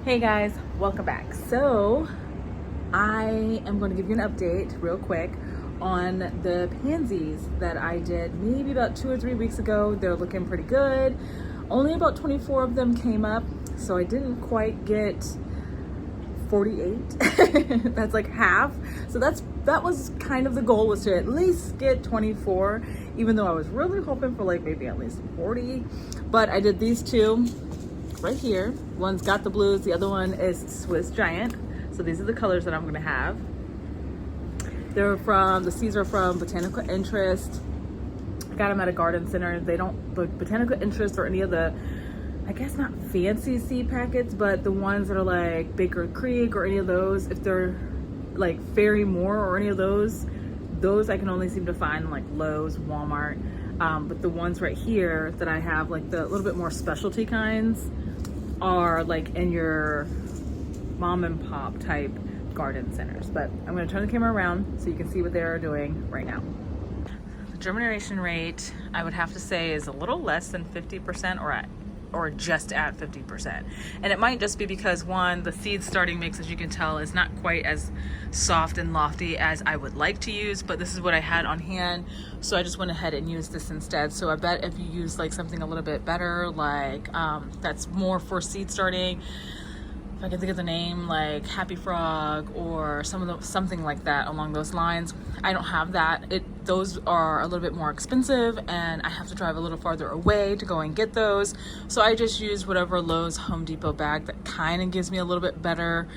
Hey guys, welcome back. So I am going to give you an update real quick on the pansies that I did maybe about 2 or 3 weeks ago. They're looking pretty good. Only about 24 of them came up, so I didn't quite get 48. That's like half. So that was kind of the goal, was to at least get 24, even though I was really hoping for like maybe at least 40. But I did these two right here. One's got the blues, the other one is Swiss Giant. So these are the colors that I'm gonna have. The seeds are from Botanical Interest. I got them at a garden center. They don't, the Botanical Interest or any of the, I guess not fancy seed packets, but the ones that are like Baker Creek or any of those, if they're like Fairy Moore or any of those I can only seem to find in like Lowe's, Walmart. But the ones right here that I have, like the little bit more specialty kinds, are like in your mom and pop type garden centers. But I'm going to turn the camera around so you can see what they're doing right now. The germination rate, I would have to say, is a little less than 50% or just at 50%. And it might just be because, one, the seed starting mix, as you can tell, is not quite as soft and lofty as I would like to use, but this is what I had on hand, so I just went ahead and used this instead. So I bet if you use like something a little bit better, like that's more for seed starting, if I can think of the name, like Happy Frog or something like that along those lines. I don't have that. Those are a little bit more expensive and I have to drive a little farther away to go and get those. So I just use whatever Lowe's Home Depot bag that kind of gives me a little bit better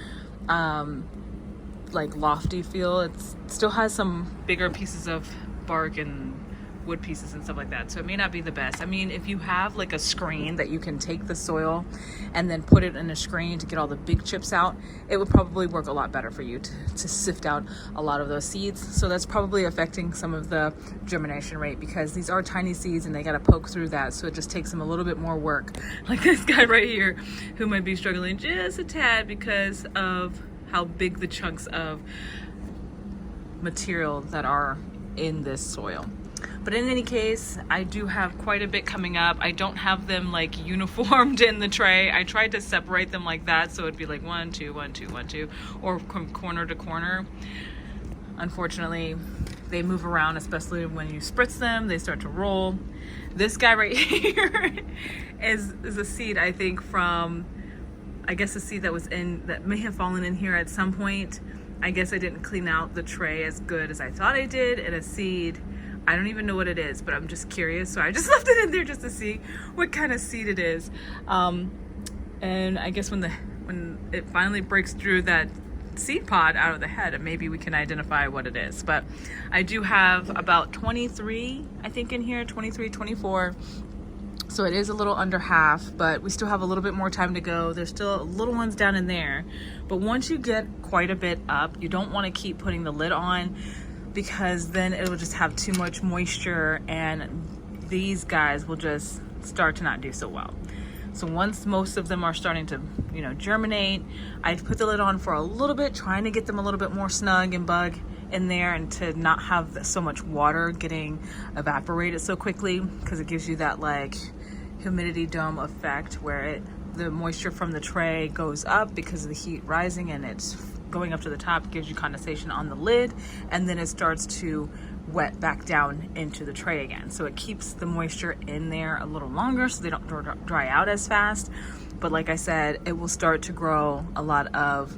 like lofty feel. It still has some bigger pieces of bark and wood pieces and stuff like that, so it may not be the best. I mean, if you have like a screen that you can take the soil and then put it in a screen to get all the big chips out, it would probably work a lot better for you to sift out a lot of those seeds. So that's probably affecting some of the germination rate, because these are tiny seeds and they got to poke through that, so it just takes them a little bit more work. Like this guy right here, who might be struggling just a tad because of how big the chunks of material that are in this soil. But in any case, I do have quite a bit coming up. I don't have them like uniformed in the tray. I tried to separate them like that, so it'd be like 1, 2, 1, 2, 1, 2, or from corner to corner. Unfortunately, they move around, especially when you spritz them, they start to roll. This guy right here is a seed, I think, from, I guess, a seed that may have fallen in here at some point. I guess I didn't clean out the tray as good as I thought I did, and a seed, I don't even know what it is, but I'm just curious, so I just left it in there just to see what kind of seed it is. And I guess when it finally breaks through that seed pod out of the head, maybe we can identify what it is. But I do have about 23, I think, in here, 23, 24. So it is a little under half, but we still have a little bit more time to go. There's still little ones down in there. But once you get quite a bit up, you don't want to keep putting the lid on, because then it will just have too much moisture and these guys will just start to not do so well. So once most of them are starting to, germinate, I put the lid on for a little bit, trying to get them a little bit more snug and bug in there, and to not have so much water getting evaporated so quickly, because it gives you that like humidity dome effect where the moisture from the tray goes up because of the heat rising and it's going up to the top, gives you condensation on the lid, and then it starts to wet back down into the tray again. So it keeps the moisture in there a little longer so they don't dry out as fast. But like I said, it will start to grow a lot of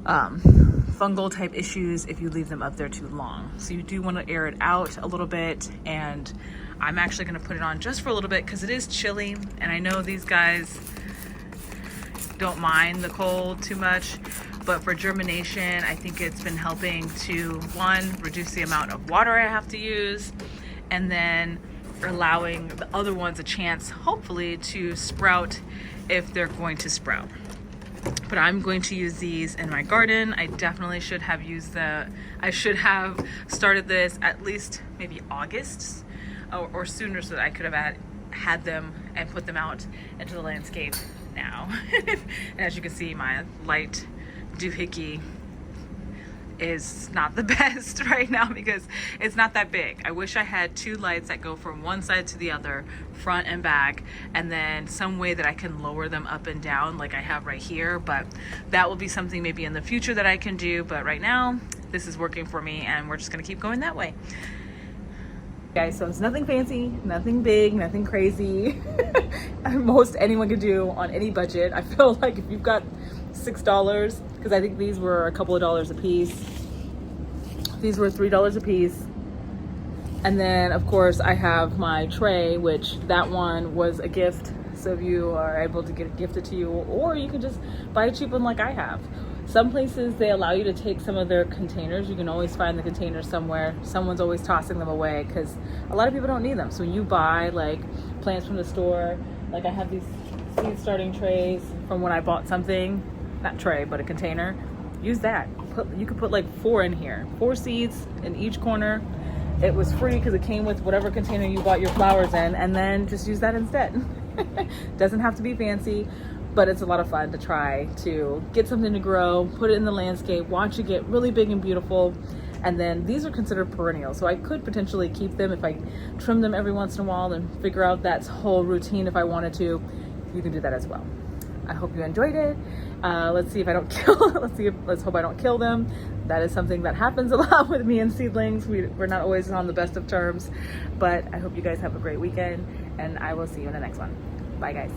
fungal type issues if you leave them up there too long. So you do want to air it out a little bit, and I'm actually going to put it on just for a little bit because it is chilly, and I know these guys don't mind the cold too much. But for germination, I think it's been helping to, one, reduce the amount of water I have to use, and then allowing the other ones a chance, hopefully, to sprout if they're going to sprout. But I'm going to use these in my garden. I definitely should have I should have started this at least maybe August or sooner, so that I could have had them and put them out into the landscape now. And as you can see, my light doohickey is not the best right now because it's not that big. I wish I had two lights that go from one side to the other, front and back, and then some way that I can lower them up and down like I have right here. But that will be something maybe in the future that I can do. But right now, this is working for me, and we're just gonna keep going that way. Guys, so it's nothing fancy, nothing big, nothing crazy. Most anyone could do on any budget. I feel like if you've got $6, because I think these were a couple of dollars a piece. These were $3 a piece. And then of course I have my tray, which that one was a gift. So if you are able to get it gifted to you, or you can just buy a cheap one like I have. Some places they allow you to take some of their containers. You can always find the containers somewhere. Someone's always tossing them away because a lot of people don't need them. So when you buy like plants from the store, like I have these seed starting trays from when I bought something, not tray, but a container. Use that. You could put like 4 in here, 4 seeds in each corner. It was free because it came with whatever container you bought your flowers in, and then just use that instead. Doesn't have to be fancy, but it's a lot of fun to try to get something to grow, put it in the landscape, watch it get really big and beautiful. And then these are considered perennial, so I could potentially keep them if I trim them every once in a while and figure out that whole routine if I wanted to. You can do that as well. I hope you enjoyed it. Let's see if I don't let's hope I don't kill them. That is something that happens a lot with me and seedlings. We're not always on the best of terms, but I hope you guys have a great weekend, and I will see you in the next one. Bye guys.